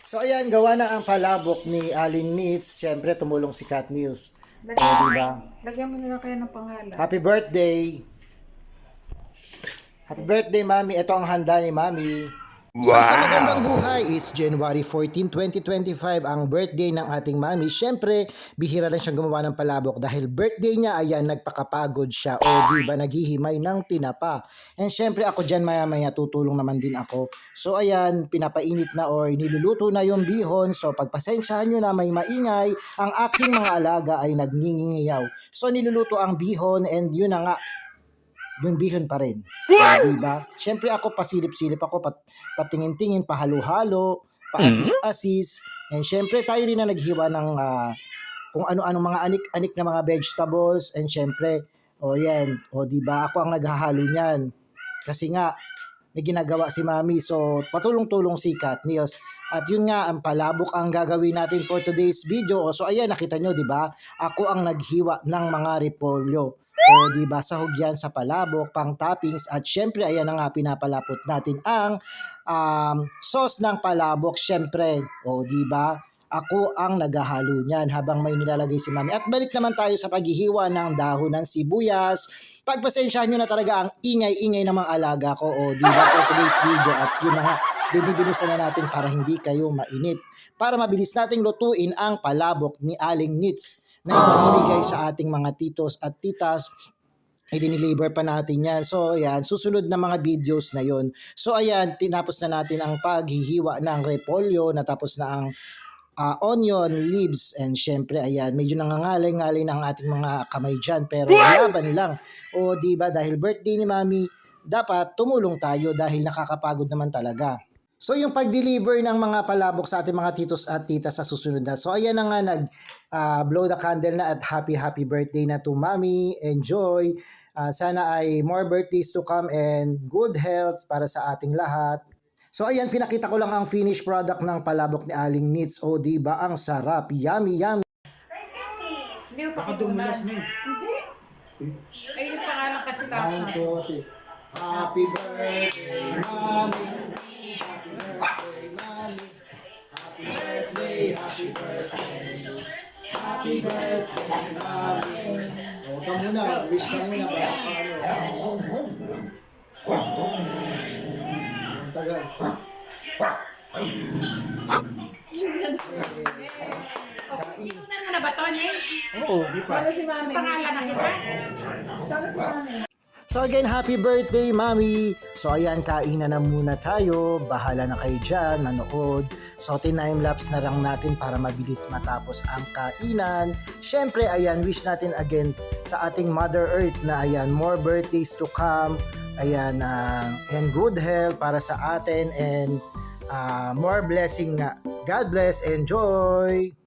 So ayan, gawa na ang palabok ni Alin Meats. Siyempre, tumulong si Kat Niels. O, diba? Lagyan mo na lang kaya ng pangalan. Happy birthday! Happy birthday, Mami. Ito ang handa ni Mami. So sa magandang buhay, it's January 14, 2025, ang birthday ng ating Mami. Siyempre, bihira rin siyang gumawa ng palabok dahil birthday niya, ayan, nagpakapagod siya. O diba, naghihimay ng tinapa. And siyempre, ako dyan maya-maya tutulong naman din ako. So ayan, pinapainit na or niluluto na yung bihon. So pagpasensyahan nyo na may maingay, ang aking mga alaga ay nagningingiyaw. So niluluto ang bihon and yun na nga, yung bihon pa rin. Diba? Siyempre ako pasilip-silip ako, patingin-tingin, pahalo-halo, paasis-asis. And siyempre tayo rin na naghiwa ng kung ano-ano mga anik-anik na mga vegetables. And siyempre, yan, diba? Ako ang naghahalo niyan. Kasi nga, may ginagawa si Mami. So, patulong-tulong si Kat Niels. At yun nga, ang palabok ang gagawin natin for today's video. So, ayan, nakita nyo, di ba? Ako ang naghiwa ng mga repolyo. O, di ba, sahog yan sa palabok, pang toppings. At syempre, ayan na nga, pinapalapot natin ang sauce ng palabok. Syempre, o, di ba? Ako ang naghahalo niyan habang may nilalagay si Mami. At balik naman tayo sa paghihiwa ng dahon ng sibuyas. Pagpasensyahan nyo na talaga ang ingay-ingay ng mga alaga ko. O, di ba, for today's video. At yun na nga, binibilisan na natin para hindi kayo mainip. Para mabilis nating lutuin ang palabok ni Aling Nits na ipamimigay sa ating mga titos at titas. I-deliver pa natin yan. So, ayan, susunod na mga videos na yon. So, ayan, tinapos na natin ang paghihiwa ng repolyo, natapos na ang onion leaves, and syempre ayan, medyo nangangalay-ngalay ng ating mga kamay dyan, pero laban lang. O diba, dahil birthday ni Mami, dapat tumulong tayo dahil nakakapagod naman talaga. So yung pag-deliver ng mga palabok sa ating mga titos at titas sa susunod na. So ayan na nga, blow the candle na at happy birthday na to Mami. Enjoy. Sana ay more birthdays to come and good health para sa ating lahat. So ayan, pinakita ko lang ang finished product ng palabok ni Aling Nits. O diba, ang sarap, yummy. Hindi mo Baka dumulas na eh. Hindi. Ay, yung pangalan kasi tapos. Happy birthday, Mami. Happy birthday, Mami. Happy birthday, happy birthday. Happy birthday, Mami. O, ka muna, wish ka muna ba? Ang tagal. Iunan mo na ba, Tony? Oo. Solo si Mami. Pangalan na kita? Solo si Mami. So again, happy birthday, Mami! So ayan, kainan na muna tayo. Bahala na kayo dyan, manood. So time-lapse na lang natin para mabilis matapos ang kainan. Syempre, ayan, wish natin again sa ating Mother Earth na ayan, more birthdays to come. Ayan, and good health para sa atin and more blessing nga. God bless, enjoy!